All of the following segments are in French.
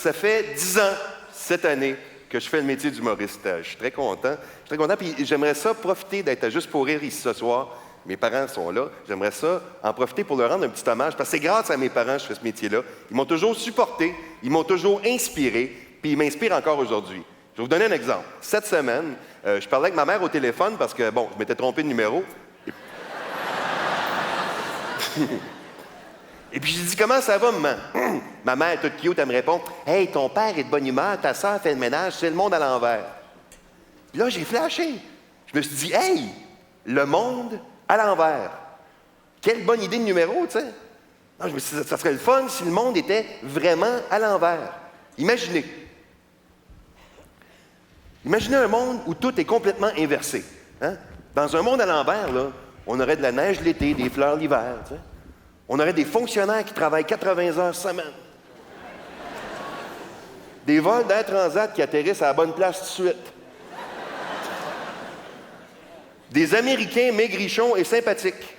ça fait 10 ans, cette année, que je fais le métier d'humoriste. Je suis très content. Puis j'aimerais ça profiter d'être à Juste pour rire ici ce soir. Mes parents sont là. J'aimerais ça en profiter pour leur rendre un petit hommage, parce que c'est grâce à mes parents que je fais ce métier-là. Ils m'ont toujours supporté, ils m'ont toujours inspiré, puis ils m'inspirent encore aujourd'hui. Je vais vous donner un exemple. Cette semaine, je parlais avec ma mère au téléphone parce que, bon, je m'étais trompé de numéro. Et puis, j'ai dit, comment ça va, maman? Ma mère, toute cute, elle me répond, hey, ton père est de bonne humeur, ta soeur fait le ménage, c'est le monde à l'envers. Puis là, j'ai flashé. Je me suis dit, hey, le monde à l'envers. Quelle bonne idée de numéro, tu sais. Non, je me suis dit, ça serait le fun si le monde était vraiment à l'envers. Imaginez. Imaginez un monde où tout est complètement inversé. Hein? Dans un monde à l'envers, là, on aurait de la neige l'été, des fleurs l'hiver, tu sais. On aurait des fonctionnaires qui travaillent 80 heures semaine. Des vols d'Air Transat qui atterrissent à la bonne place tout de suite. Des Américains maigrichons et sympathiques.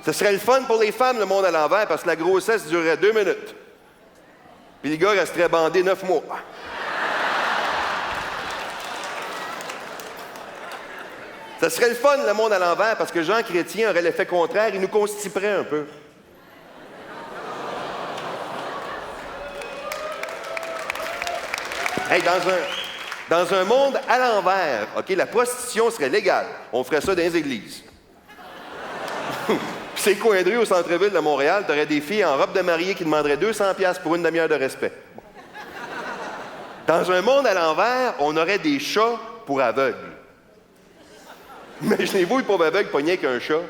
Ce serait le fun pour les femmes, le monde à l'envers, parce que la grossesse durerait 2 minutes. Puis les gars resteraient bandés 9 mois. Ça serait le fun, le monde à l'envers, parce que Jean Chrétien aurait l'effet contraire, il nous constiperait un peu. Hey, dans un monde à l'envers, OK, la prostitution serait légale. On ferait ça dans les églises. Puis c'est le coin de rue au centre-ville de Montréal, t'aurais des filles en robe de mariée qui demanderaient 200$ pour une demi-heure de respect. Dans un monde à l'envers, on aurait des chats pour aveugles. Imaginez-vous le pauvre aveugle pogné avec un chat.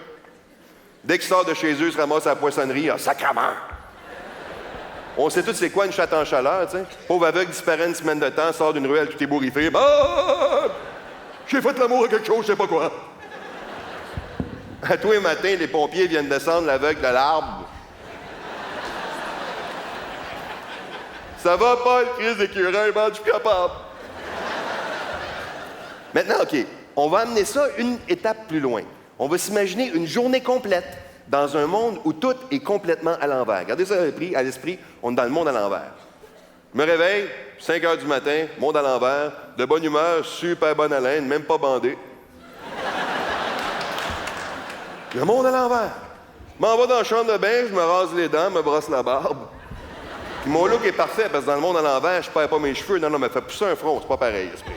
Dès qu'il sort de chez eux, il se ramasse à la poissonnerie. Ah, sacrement! On sait tous c'est quoi une chatte en chaleur, tu sais. Pauvre aveugle disparaît une semaine de temps, sort d'une ruelle tout ébouriffé. Ah! J'ai fait l'amour à quelque chose, je sais pas quoi. À tous les matins, les pompiers viennent descendre l'aveugle de l'arbre. Ça va pas, le crise d'écureuil, man, je suis capable. Maintenant, OK. On va amener ça une étape plus loin. On va s'imaginer une journée complète dans un monde où tout est complètement à l'envers. Gardez ça à l'esprit, on est dans le monde à l'envers. Je me réveille, 5 heures du matin, monde à l'envers, de bonne humeur, super bonne haleine, même pas bandé. Le monde à l'envers. Je m'en vais dans la chambre de bain, je me rase les dents, me brosse la barbe. Puis mon look est parfait, parce que dans le monde à l'envers, je perds pas mes cheveux. Non, mais fait pousser un front, c'est pas pareil, esprit.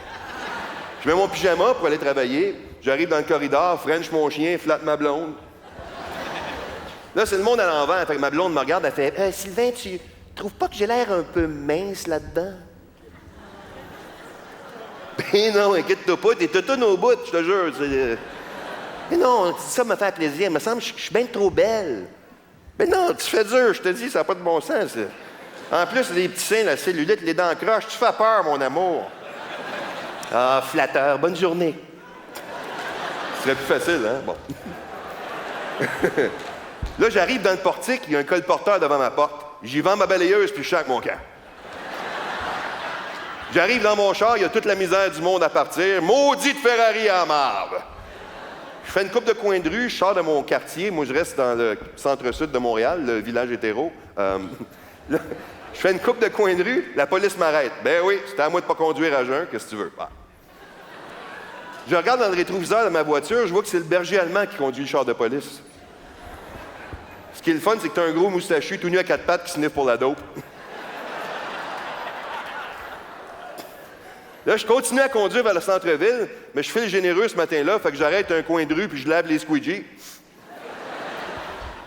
Je mets mon pyjama pour aller travailler. J'arrive dans le corridor, French mon chien, flatte ma blonde. Là, c'est le monde à l'envers. Fait que ma blonde me regarde, elle fait Sylvain, tu trouves pas que j'ai l'air un peu mince là-dedans? Ben non, inquiète-toi pas, t'es tout au bout, je te jure. Mais non, ça me fait plaisir. Il me semble que je suis bien trop belle. Mais non, tu fais dur, je te dis, ça n'a pas de bon sens. En plus, les petits seins, la cellulite, les dents croches, tu fais peur, mon amour. Ah, flatteur, bonne journée. Ce serait plus facile, hein? Bon. Là, j'arrive dans le portique, il y a un colporteur devant ma porte. J'y vends ma balayeuse, puis je chaque mon camp. J'arrive dans mon char, il y a toute la misère du monde à partir. Maudite Ferrari en marbre! Je fais une coupe de coin de rue, je sors de mon quartier. Moi, je reste dans le centre-sud de Montréal, le village hétéro. Là, je fais une coupe de coin de rue, la police m'arrête. Ben oui, c'était à moi de pas conduire à jeun, qu'est-ce que tu veux? Ah. Je regarde dans le rétroviseur de ma voiture, je vois que c'est le berger allemand qui conduit le char de police. Ce qui est le fun, c'est que t'as un gros moustachu tout nu à 4 pattes qui sniffe pour la dope. Là, je continue à conduire vers le centre-ville, mais je file généreux ce matin-là, fait que j'arrête un coin de rue puis je lave les squeegees.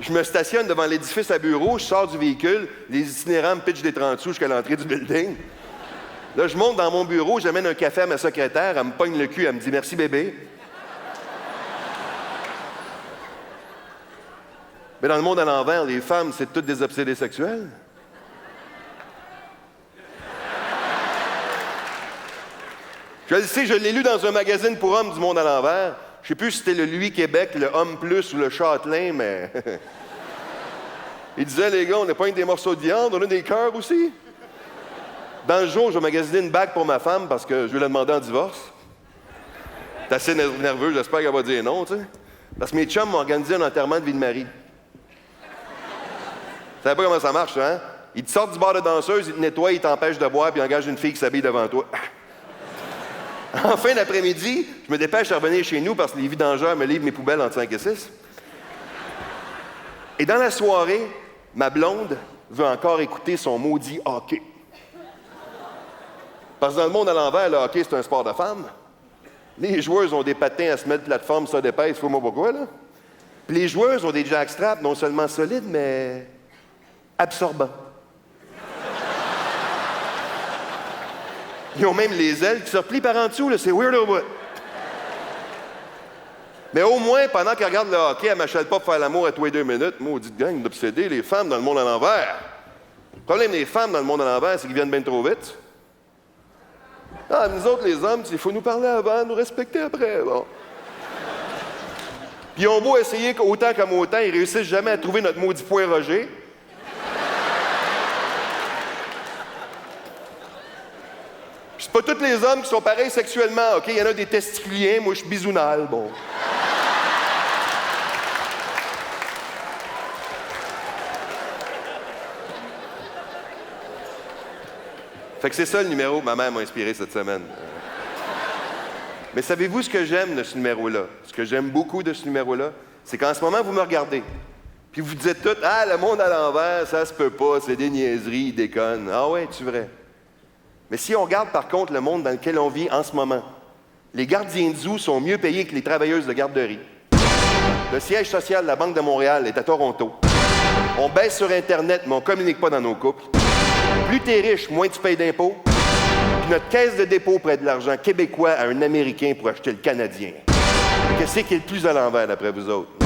Je me stationne devant l'édifice à bureau, je sors du véhicule, les itinérants me pitchent des 30 sous jusqu'à l'entrée du building. Là, je monte dans mon bureau, j'amène un café à ma secrétaire, elle me pogne le cul, elle me dit « Merci, bébé ». Mais dans le monde à l'envers, les femmes, c'est toutes des obsédés sexuels. Je le sais, je l'ai lu dans un magazine pour hommes du monde à l'envers. Je sais plus si c'était le Lui Québec, le Homme Plus ou le Châtelain, mais... Il disait, les gars, on n'a pas des morceaux de viande, on a des cœurs aussi. Dans le jour, je vais magasiner une bague pour ma femme parce que je vais la demander en divorce. T'es assez nerveux, j'espère qu'elle va dire non, tu sais. Parce que mes chums m'ont organisé un enterrement de vie de mari. Vous savez pas comment ça marche, ça, hein? Ils te sortent du bar de danseuse, ils te nettoient, ils t'empêchent de boire, puis ils engagent une fille qui s'habille devant toi. En fin d'après-midi, je me dépêche à revenir chez nous parce que les vidangeurs me livrent mes poubelles entre 5 et 6. Et dans la soirée, ma blonde veut encore écouter son maudit hockey. Parce que dans le monde à l'envers, le hockey, c'est un sport de femmes. Les joueuses ont des patins à se mettre de plateforme, ça d'épaisse, faut-moi pourquoi, là. Puis les joueuses ont des jackstraps non seulement solides, mais absorbants. Ils ont même les ailes qui se replient par en dessous, là, c'est weird au bout. Mais au moins, pendant qu'elle regarde le hockey, elle ne m'achète pas pour faire l'amour à tous les 2 minutes. Maudite gang d'obsédés, les femmes dans le monde à l'envers. Le problème des femmes dans le monde à l'envers, c'est qu'ils viennent bien trop vite. Ah, nous autres, les hommes, il faut nous parler avant, nous respecter après, bon. Puis ils ont beau essayer autant comme autant, ils réussissent jamais à trouver notre maudit point Roger. Puis c'est pas tous les hommes qui sont pareils sexuellement, OK? Il y en a des testiculiens, moi je suis bisounal, bon. Fait que c'est ça le numéro que ma mère m'a inspiré cette semaine. Mais savez-vous ce que j'aime de ce numéro-là? Ce que j'aime beaucoup de ce numéro-là, c'est qu'en ce moment, vous me regardez. Puis vous dites tout, « Ah, le monde à l'envers, ça se peut pas, c'est des niaiseries, ils déconnent. » Ah ouais, c'est vrai. Mais si on regarde par contre le monde dans lequel on vit en ce moment, les gardiens de zoo sont mieux payés que les travailleuses de garderie. Le siège social de la Banque de Montréal est à Toronto. On baisse sur Internet, mais on communique pas dans nos couples. Plus t'es riche, moins tu payes d'impôts. Puis notre caisse de dépôt prête de l'argent québécois à un Américain pour acheter le Canadien. Qu'est-ce qui est le plus à l'envers, d'après vous autres?